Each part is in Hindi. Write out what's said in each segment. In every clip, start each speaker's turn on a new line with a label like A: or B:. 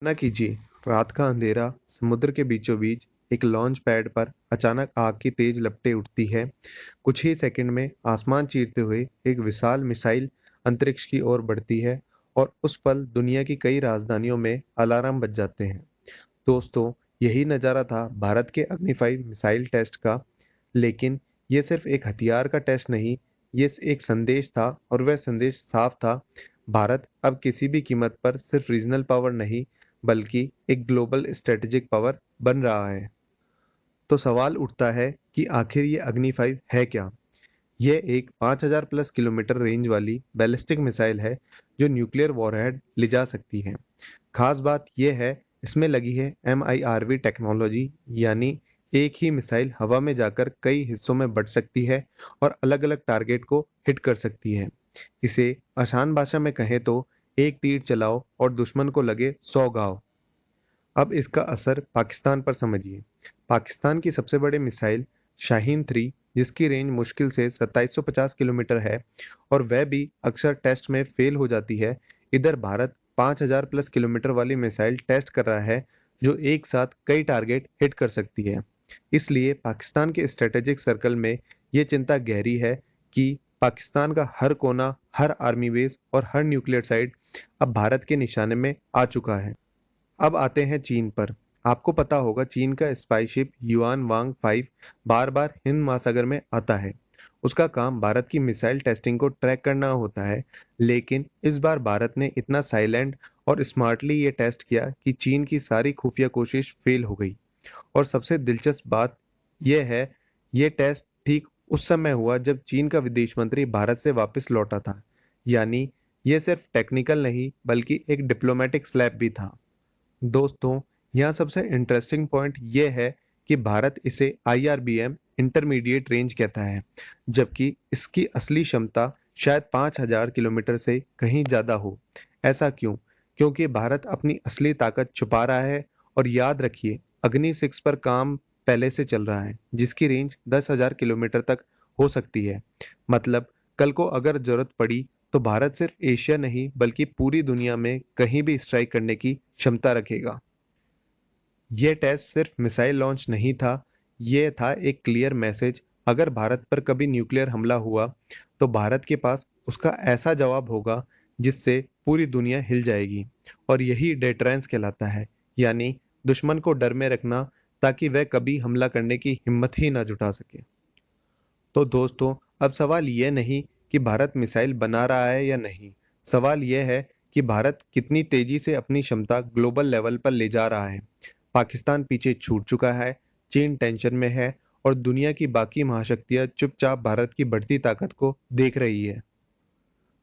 A: कल्पना कीजिए, रात का अंधेरा, समुद्र के बीचों बीच एक लॉन्च पैड पर अचानक आग की तेज लपटें उठती है। कुछ ही सेकंड में आसमान चीरते हुए एक विशाल मिसाइल अंतरिक्ष की ओर बढ़ती है और उस पल दुनिया की कई राजधानियों में अलार्म बज जाते हैं। दोस्तों, यही नज़ारा था भारत के अग्नि 5 मिसाइल टेस्ट का। लेकिन ये सिर्फ एक हथियार का टेस्ट नहीं, ये एक संदेश था और वह संदेश साफ था। भारत अब किसी भी कीमत पर सिर्फ रीजनल पावर नहीं, बल्कि एक ग्लोबल स्ट्रेटेजिक पावर बन रहा है। तो सवाल उठता है कि आखिर ये अग्नि 5 है क्या? यह एक 5000 प्लस किलोमीटर रेंज वाली बैलिस्टिक मिसाइल है जो न्यूक्लियर वॉरहेड ले जा सकती है। खास बात यह है, इसमें लगी है MIRV टेक्नोलॉजी, यानी एक ही मिसाइल हवा में जाकर कई हिस्सों में बढ़ सकती है और अलग-अलग टारगेट को हिट कर सकती है। इसे आसान भाषा में कहें तो एक तीर चलाओ और दुश्मन को लगे 100 घाव। अब इसका असर पाकिस्तान पर समझिए। पाकिस्तान की सबसे बड़ी मिसाइल शाहीन 3, जिसकी रेंज मुश्किल से 2750 किलोमीटर है और वह भी अक्सर टेस्ट में फेल हो जाती है। इधर भारत 5000 प्लस किलोमीटर वाली मिसाइल टेस्ट कर रहा है, जो एक साथ कई टारगेट हिट कर सकती है। इसलिए पाकिस्तान के स्ट्रेटेजिक सर्कल में ये चिंता गहरी है कि पाकिस्तान का हर कोना, हर आर्मी बेस और हर न्यूक्लियर साइट अब भारत के निशाने में आ चुका है। अब आते हैं चीन पर। आपको पता होगा, चीन का स्पाईशिप युआन वांग 5 बार-बार हिंद महासागर में आता है। उसका काम भारत की मिसाइल टेस्टिंग को ट्रैक करना होता है। लेकिन इस बार भारत ने इतना साइलेंट और स्मार्टली ये टेस्ट किया कि चीन की सारी खुफिया कोशिश फेल हो गई। और सबसे दिलचस्प बात यह है, ये टेस्ट ठीक उस समय हुआ जब चीन का विदेश मंत्री भारत से वापस लौटा था। यानी ये सिर्फ टेक्निकल नहीं, बल्कि एक डिप्लोमेटिक स्लैप भी था। दोस्तों, यहाँ सबसे इंटरेस्टिंग पॉइंट ये है कि भारत इसे IRBM इंटरमीडिएट रेंज कहता है, जबकि इसकी असली क्षमता शायद 5000 किलोमीटर से कहीं ज़्यादा हो। ऐसा क्यों? क्योंकि भारत अपनी असली ताकत छुपा रहा है। और याद रखिए, अग्नि 6 पर काम पहले से चल रहा है, जिसकी रेंज 10,000 किलोमीटर तक हो सकती है। मतलब, कल को अगर जरूरत पड़ी तो भारत सिर्फ एशिया नहीं, बल्कि पूरी दुनिया में कहीं भी स्ट्राइक करने की क्षमता रखेगा। ये टेस्ट सिर्फ मिसाइल लॉन्च नहीं था, ये था एक क्लियर मैसेज। अगर भारत पर कभी न्यूक्लियर हमला हुआ, तो भारत के पास उसका ऐसा जवाब होगा जिससे पूरी दुनिया हिल जाएगी। और यही डेटरेंस कहलाता है, यानी दुश्मन को डर में रखना, ताकि वह कभी हमला करने की हिम्मत ही ना जुटा सके। तो दोस्तों, अब सवाल ये नहीं कि भारत मिसाइल बना रहा है या नहीं। सवाल यह है कि भारत कितनी तेजी से अपनी क्षमता ग्लोबल लेवल पर ले जा रहा है। पाकिस्तान पीछे छूट चुका है, चीन टेंशन में है और दुनिया की बाकी महाशक्तियां चुपचाप भारत की बढ़ती ताकत को देख रही है।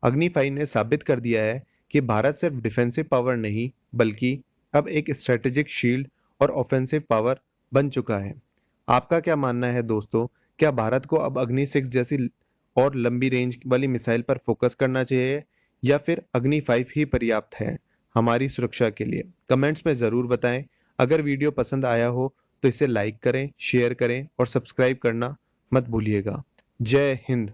A: अग्नि 5 ने साबित कर दिया है कि भारत सिर्फ डिफेंसिव पावर नहीं, बल्कि अब एक स्ट्रेटेजिक शील्ड और ऑफेंसिव पावर बन चुका है। आपका क्या मानना है दोस्तों? क्या भारत को अब अग्नि 6 जैसी और लंबी रेंज वाली मिसाइल पर फोकस करना चाहिए, या फिर अग्नि 5 ही पर्याप्त है हमारी सुरक्षा के लिए? कमेंट्स में ज़रूर बताएं। अगर वीडियो पसंद आया हो तो इसे लाइक करें, शेयर करें और सब्सक्राइब करना मत भूलिएगा। जय हिंद।